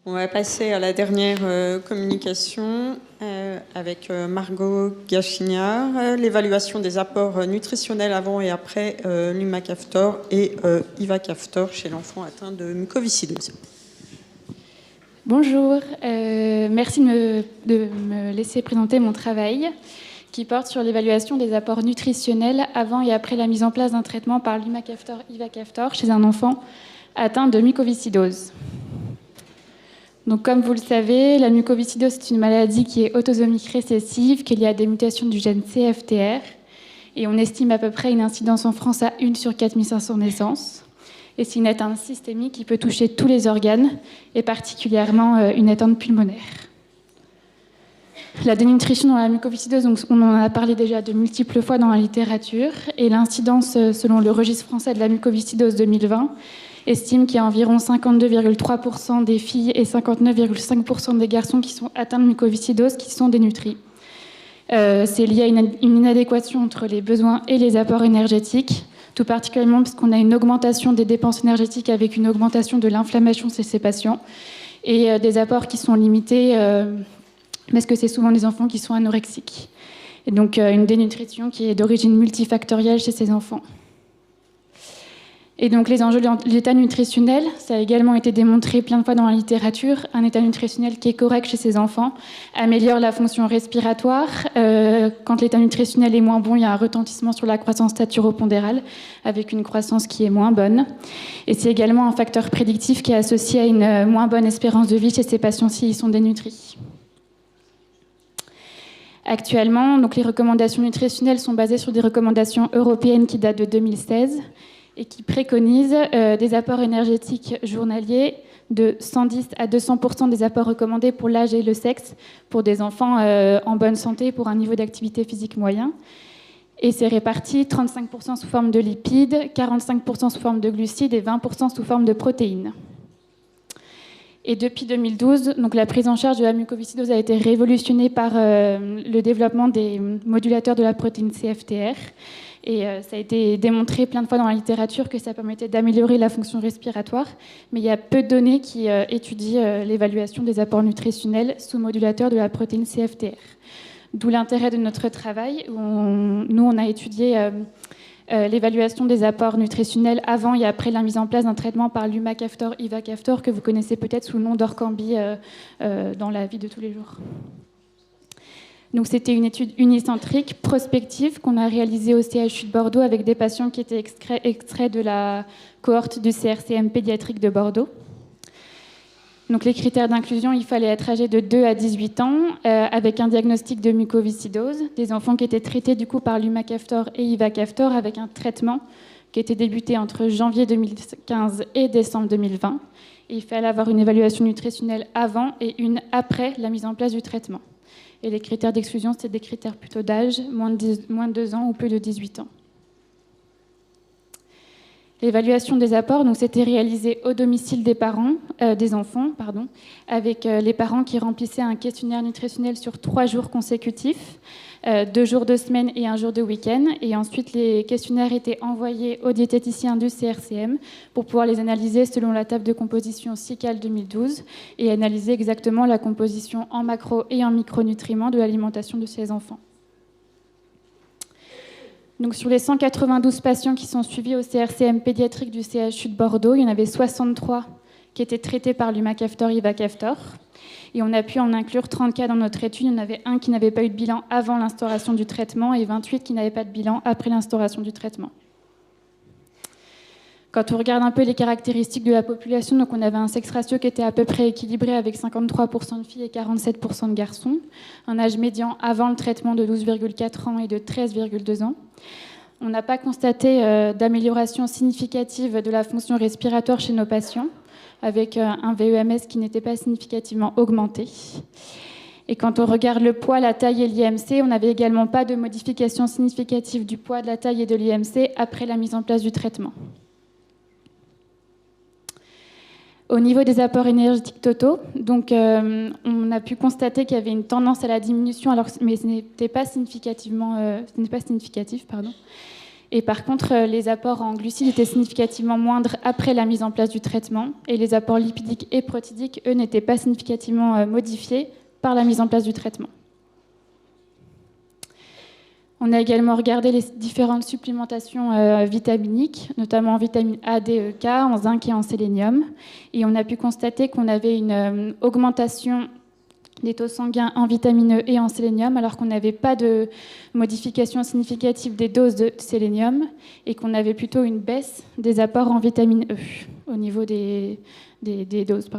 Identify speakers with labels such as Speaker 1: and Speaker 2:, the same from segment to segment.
Speaker 1: On va passer à la dernière communication avec Margot Gachignard, l'évaluation des apports nutritionnels avant et après l'Humacaftor et Ivacaftor chez l'enfant atteint de mucoviscidose.
Speaker 2: Bonjour, merci de me laisser présenter mon travail qui porte sur l'évaluation des apports nutritionnels avant et après la mise en place d'un traitement par l'Humacaftor-Ivacaftor chez un enfant atteint de mucoviscidose. Donc, comme vous le savez, la mucoviscidose est une maladie qui est autosomique récessive, qui est liée à des mutations du gène CFTR, et on estime à peu près une incidence en France à 1 sur 4500 naissances. Et c'est une atteinte systémique qui peut toucher tous les organes, et particulièrement une atteinte pulmonaire. La dénutrition dans la mucoviscidose, donc, on en a parlé déjà de multiples fois dans la littérature, et l'incidence, selon le registre français de la mucoviscidose 2020, estime qu'il y a environ 52,3% des filles et 59,5% des garçons qui sont atteints de mucoviscidose qui sont dénutris. C'est lié à une inadéquation entre les besoins et les apports énergétiques, tout particulièrement parce qu'on a une augmentation des dépenses énergétiques avec une augmentation de l'inflammation chez ces patients et des apports qui sont limités parce que c'est souvent des enfants qui sont anorexiques. Et donc une dénutrition qui est d'origine multifactorielle chez ces enfants. Et donc les enjeux de l'état nutritionnel, ça a également été démontré plein de fois dans la littérature. Un état nutritionnel qui est correct chez ces enfants améliore la fonction respiratoire. Quand l'état nutritionnel est moins bon, il y a un retentissement sur la croissance staturopondérale, avec une croissance qui est moins bonne. Et c'est également un facteur prédictif qui est associé à une moins bonne espérance de vie chez ces patients s'ils sont dénutris. Actuellement, donc les recommandations nutritionnelles sont basées sur des recommandations européennes qui datent de 2016. Et qui préconise des apports énergétiques journaliers de 110 à 200% des apports recommandés pour l'âge et le sexe pour des enfants en bonne santé pour un niveau d'activité physique moyen. Et c'est réparti 35% sous forme de lipides, 45% sous forme de glucides et 20% sous forme de protéines. Et depuis 2012, donc la prise en charge de la mucoviscidose a été révolutionnée par le développement des modulateurs de la protéine CFTR. Et ça a été démontré plein de fois dans la littérature que ça permettait d'améliorer la fonction respiratoire. Mais il y a peu de données qui étudient l'évaluation des apports nutritionnels sous modulateur de la protéine CFTR. D'où l'intérêt de notre travail. Où on a étudié l'évaluation des apports nutritionnels avant et après la mise en place d'un traitement par l'Humacaftor-Ivacaftor que vous connaissez peut-être sous le nom d'Orkambi dans la vie de tous les jours. Donc, c'était une étude unicentrique, prospective, qu'on a réalisée au CHU de Bordeaux avec des patients qui étaient extraits de la cohorte du CRCM pédiatrique de Bordeaux. Donc, les critères d'inclusion, il fallait être âgé de 2 à 18 ans, avec un diagnostic de mucoviscidose, des enfants qui étaient traités du coup par l'Humacaftor et Ivacaftor avec un traitement qui était débuté entre janvier 2015 et décembre 2020. Et il fallait avoir une évaluation nutritionnelle avant et une après la mise en place du traitement. Et les critères d'exclusion, c'était des critères plutôt d'âge, moins de 2 ans ou plus de 18 ans. L'évaluation des apports, donc, c'était réalisé au domicile des parents, des enfants, avec les parents qui remplissaient un questionnaire nutritionnel sur 3 jours consécutifs, 2 jours de semaine et 1 jour de week-end. Et ensuite, les questionnaires étaient envoyés aux diététiciens du CRCM pour pouvoir les analyser selon la table de composition SICAL 2012 et analyser exactement la composition en macro et en micronutriments de l'alimentation de ces enfants. Donc, sur les 192 patients qui sont suivis au CRCM pédiatrique du CHU de Bordeaux, il y en avait 63 qui étaient traités par l'Humacaftor-Ivacaftor. Et on a pu en inclure 30 cas dans notre étude. Il y en avait un qui n'avait pas eu de bilan avant l'instauration du traitement et 28 qui n'avaient pas de bilan après l'instauration du traitement. Quand on regarde un peu les caractéristiques de la population, donc on avait un sexe ratio qui était à peu près équilibré avec 53% de filles et 47% de garçons, un âge médian avant le traitement de 12,4 ans et de 13,2 ans. On n'a pas constaté d'amélioration significative de la fonction respiratoire chez nos patients, avec un VEMS qui n'était pas significativement augmenté. Et quand on regarde le poids, la taille et l'IMC, on n'avait également pas de modification significative du poids, de la taille et de l'IMC après la mise en place du traitement. Au niveau des apports énergétiques totaux, donc, on a pu constater qu'il y avait une tendance à la diminution, mais ce n'est pas significatif. Et par contre, les apports en glucides étaient significativement moindres après la mise en place du traitement. Et les apports lipidiques et protidiques, eux, n'étaient pas significativement modifiés par la mise en place du traitement. On a également regardé les différentes supplémentations vitaminiques, notamment en vitamine A, D, E, K, en zinc et en sélénium. Et on a pu constater qu'on avait une augmentation des taux sanguins en vitamine E et en sélénium, alors qu'on n'avait pas de modification significative des doses de sélénium et qu'on avait plutôt une baisse des apports en vitamine E au niveau des doses.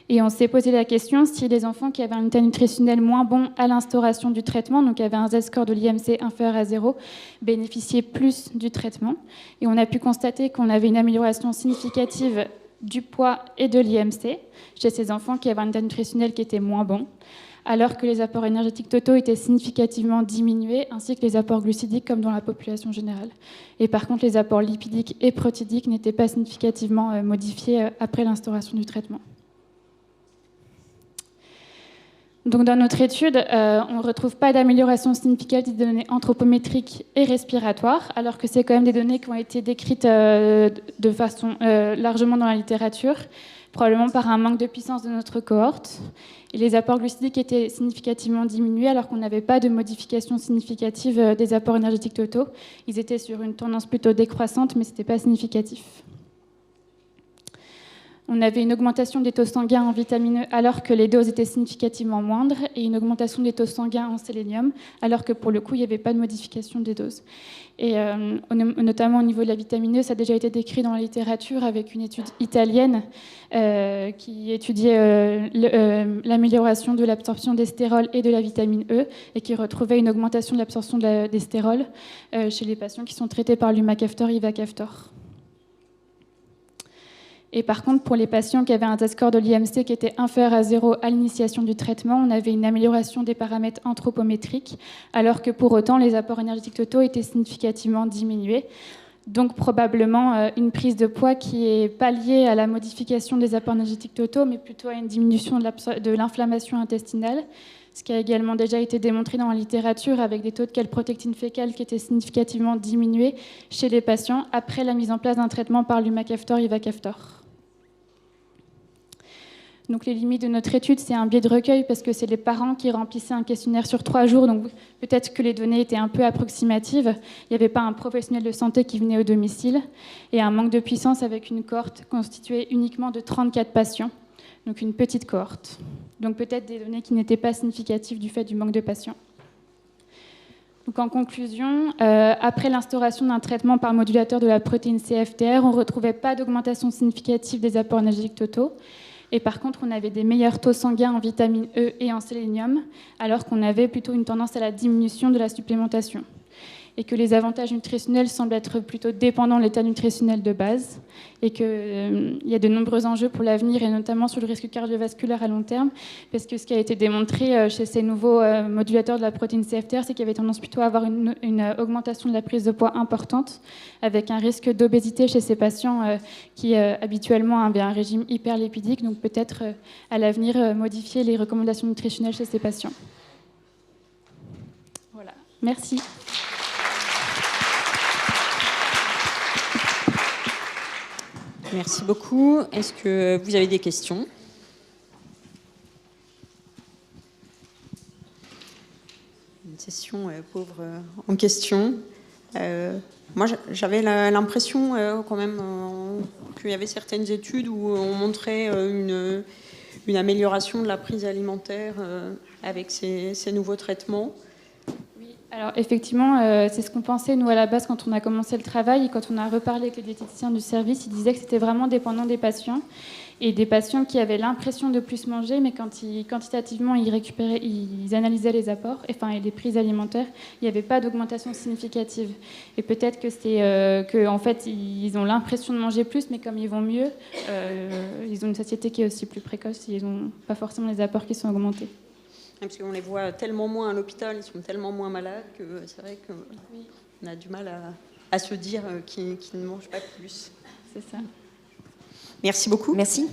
Speaker 2: Et on s'est posé la question si les enfants qui avaient un état nutritionnel moins bon à l'instauration du traitement, donc qui avaient un Z-score de l'IMC inférieur à 0, bénéficiaient plus du traitement. Et on a pu constater qu'on avait une amélioration significative du poids et de l'IMC chez ces enfants qui avaient un état nutritionnel qui était moins bon, alors que les apports énergétiques totaux étaient significativement diminués, ainsi que les apports glucidiques comme dans la population générale. Et par contre, les apports lipidiques et protidiques n'étaient pas significativement modifiés après l'instauration du traitement. Donc, dans notre étude, on ne retrouve pas d'amélioration significative des données anthropométriques et respiratoires, alors que c'est quand même des données qui ont été décrites de façon largement dans la littérature, probablement par un manque de puissance de notre cohorte. Et les apports glucidiques étaient significativement diminués, alors qu'on n'avait pas de modification significative des apports énergétiques totaux. Ils étaient sur une tendance plutôt décroissante, mais ce n'était pas significatif. On avait une augmentation des taux sanguins en vitamine E alors que les doses étaient significativement moindres et une augmentation des taux sanguins en sélénium alors que pour le coup il n'y avait pas de modification des doses. Et notamment au niveau de la vitamine E, ça a déjà été décrit dans la littérature avec une étude italienne qui étudiait l'amélioration de l'absorption des stérols et de la vitamine E et qui retrouvait une augmentation de l'absorption des stérols chez les patients qui sont traités par l'Humacaftor et Ivacaftor. Et par contre, pour les patients qui avaient un Z-score de l'IMC qui était inférieur à 0 à l'initiation du traitement, on avait une amélioration des paramètres anthropométriques, alors que pour autant, les apports énergétiques totaux étaient significativement diminués. Donc probablement une prise de poids qui n'est pas liée à la modification des apports énergétiques totaux, mais plutôt à une diminution de l'inflammation intestinale, ce qui a également déjà été démontré dans la littérature avec des taux de calprotectine fécale qui étaient significativement diminués chez les patients après la mise en place d'un traitement par l'Humacaftor et Ivacaftor. Donc les limites de notre étude, c'est un biais de recueil parce que c'est les parents qui remplissaient un questionnaire sur 3 jours, donc peut-être que les données étaient un peu approximatives. Il n'y avait pas un professionnel de santé qui venait au domicile et un manque de puissance avec une cohorte constituée uniquement de 34 patients, donc une petite cohorte. Donc peut-être des données qui n'étaient pas significatives du fait du manque de patients. Donc en conclusion, après l'instauration d'un traitement par modulateur de la protéine CFTR, on ne retrouvait pas d'augmentation significative des apports énergétiques totaux. Et par contre, on avait des meilleurs taux sanguins en vitamine E et en sélénium, alors qu'on avait plutôt une tendance à la diminution de la supplémentation. Et que les avantages nutritionnels semblent être plutôt dépendants de l'état nutritionnel de base, et qu'il y a de nombreux enjeux pour l'avenir, et notamment sur le risque cardiovasculaire à long terme, parce que ce qui a été démontré chez ces nouveaux modulateurs de la protéine CFTR, c'est qu'il y avait tendance plutôt à avoir une augmentation de la prise de poids importante, avec un risque d'obésité chez ces patients qui habituellement avaient un régime hyperlipidique, donc peut-être à l'avenir modifier les recommandations nutritionnelles chez ces patients. Voilà, merci.
Speaker 1: Merci beaucoup. Est-ce que vous avez des questions ? Une session pauvre en questions. Moi, j'avais l'impression quand même qu'il y avait certaines études où on montrait une amélioration de la prise alimentaire avec ces nouveaux traitements.
Speaker 2: Alors effectivement, c'est ce qu'on pensait nous à la base quand on a commencé le travail et quand on a reparlé avec les diététiciens du service, ils disaient que c'était vraiment dépendant des patients et des patients qui avaient l'impression de plus manger, mais quantitativement ils analysaient les apports, et les prises alimentaires, il n'y avait pas d'augmentation significative. Et peut-être que c'est qu'en fait ils ont l'impression de manger plus, mais comme ils vont mieux, ils ont une satiété qui est aussi plus précoce, ils n'ont pas forcément les apports qui sont augmentés.
Speaker 1: Parce qu'on les voit tellement moins à l'hôpital, ils sont tellement moins malades que c'est vrai qu'on a du mal à se dire qu'ils ne mangent pas plus.
Speaker 2: C'est ça.
Speaker 1: Merci beaucoup.
Speaker 3: Merci.